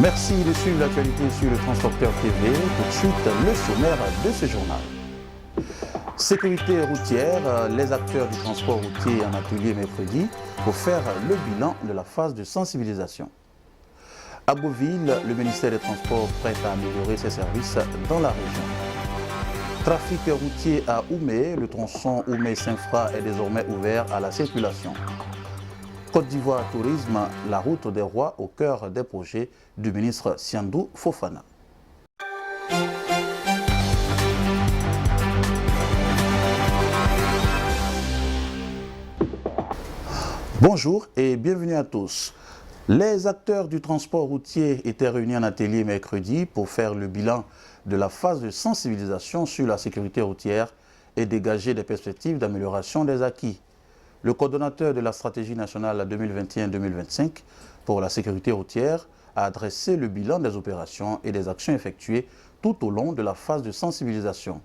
Merci de suivre l'actualité sur le Transporteur TV. Tout de suite, le sommaire de ce journal. Sécurité routière, les acteurs du transport routier en atelier mercredi pour faire le bilan de la phase de sensibilisation. À Beauville, le ministère des Transports prête à améliorer ses services dans la région. Trafic routier à Oumé, le tronçon Oumé-Saint-Fra est désormais ouvert à la circulation. Côte d'Ivoire Tourisme, la route des rois au cœur des projets du ministre Siandou Fofana. Bonjour et bienvenue à tous. Les acteurs du transport routier étaient réunis en atelier mercredi pour faire le bilan de la phase de sensibilisation sur la sécurité routière et dégager des perspectives d'amélioration des acquis. Le coordonnateur de la stratégie nationale 2021-2025 pour la sécurité routière a adressé le bilan des opérations et des actions effectuées tout au long de la phase de sensibilisation.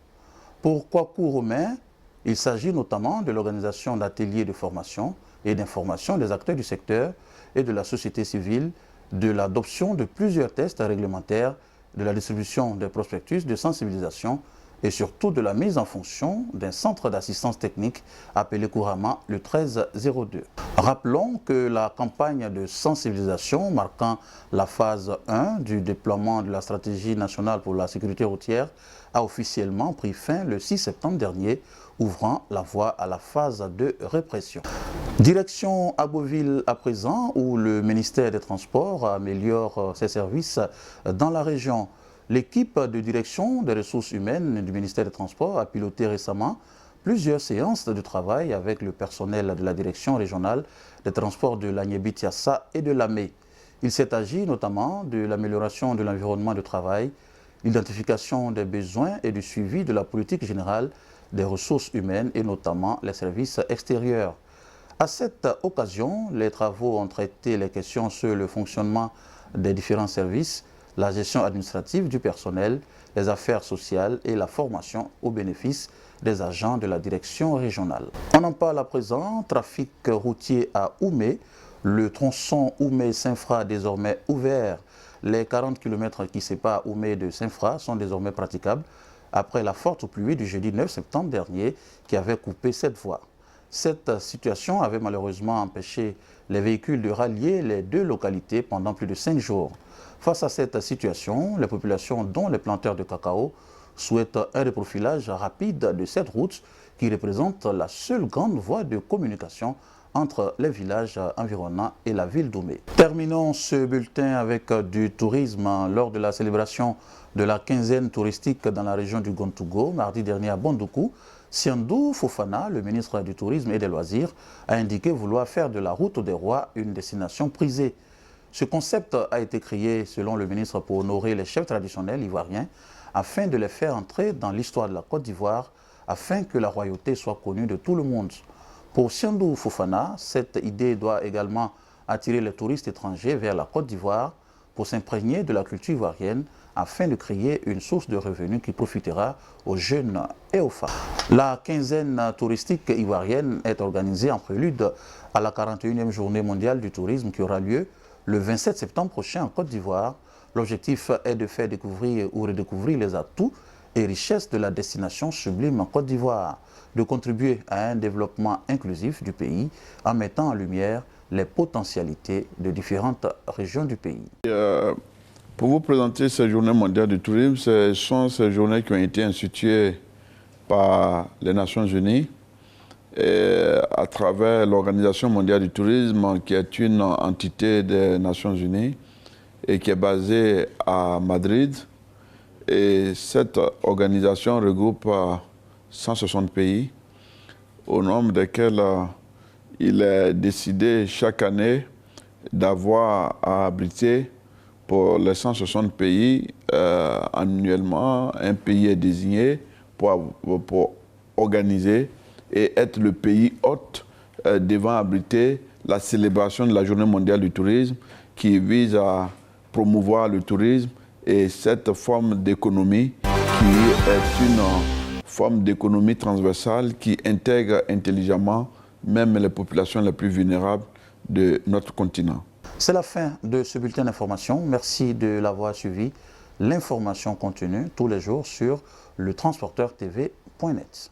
Pour Kwaku Romain, il s'agit notamment de l'organisation d'ateliers de formation et d'information des acteurs du secteur et de la société civile, de l'adoption de plusieurs tests réglementaires, de la distribution des prospectus de sensibilisation et surtout de la mise en fonction d'un centre d'assistance technique appelé couramment le 1302. Rappelons que la campagne de sensibilisation marquant la phase 1 du déploiement de la stratégie nationale pour la sécurité routière a officiellement pris fin le 6 septembre dernier, ouvrant la voie à la phase de répression. Direction à Beauville à présent, où le ministère des Transports améliore ses services dans la région. L'équipe de direction des ressources humaines du ministère des Transports a piloté récemment plusieurs séances de travail avec le personnel de la direction régionale des transports de l'Agnébitiassa et de l'Amé. Il s'est agi notamment de l'amélioration de l'environnement de travail, l'identification des besoins et du suivi de la politique générale des ressources humaines et notamment les services extérieurs. À cette occasion, les travaux ont traité les questions sur le fonctionnement des différents services, la gestion administrative du personnel, les affaires sociales et la formation au bénéfice des agents de la direction régionale. On en parle à présent, trafic routier à Oumé, le tronçon Oumé-Saint-Fra désormais ouvert. Les 40 km qui séparent Oumé de Saint-Fra sont désormais praticables après la forte pluie du jeudi 9 septembre dernier qui avait coupé cette voie. Cette situation avait malheureusement empêché les véhicules de rallier les deux localités pendant plus de 5 jours. Face à cette situation, les populations, dont les planteurs de cacao, souhaitent un reprofilage rapide de cette route qui représente la seule grande voie de communication entre les villages environnants et la ville d'Oumé. Terminons ce bulletin avec du tourisme. Lors de la célébration de la quinzaine touristique dans la région du Gontougo, mardi dernier à Bondoukou, Siandou Fofana, le ministre du Tourisme et des Loisirs, a indiqué vouloir faire de la route des rois une destination prisée. Ce concept a été créé, selon le ministre, pour honorer les chefs traditionnels ivoiriens, afin de les faire entrer dans l'histoire de la Côte d'Ivoire, afin que la royauté soit connue de tout le monde. Pour Siandou Fofana, cette idée doit également attirer les touristes étrangers vers la Côte d'Ivoire pour s'imprégner de la culture ivoirienne, afin de créer une source de revenus qui profitera aux jeunes et aux femmes. La quinzaine touristique ivoirienne est organisée en prélude à la 41e journée mondiale du tourisme qui aura lieu le 27 septembre prochain en Côte d'Ivoire. L'objectif est de faire découvrir ou redécouvrir les atouts et richesses de la destination sublime en Côte d'Ivoire, de contribuer à un développement inclusif du pays en mettant en lumière les potentialités de différentes régions du pays. Pour vous présenter ces journées mondiales du tourisme, ce sont ces journées qui ont été instituées par les Nations Unies et à travers l'Organisation mondiale du tourisme, qui est une entité des Nations Unies et qui est basée à Madrid. Et cette organisation regroupe 160 pays, au nombre desquels il est décidé chaque année d'avoir à abriter pour les 160 pays, annuellement, un pays est désigné pour organiser et être le pays hôte devant abriter la célébration de la Journée mondiale du tourisme qui vise à promouvoir le tourisme et cette forme d'économie qui est une forme d'économie transversale qui intègre intelligemment même les populations les plus vulnérables de notre continent. C'est la fin de ce bulletin d'information. Merci de l'avoir suivi. L'information continue tous les jours sur le transporteurtv.net.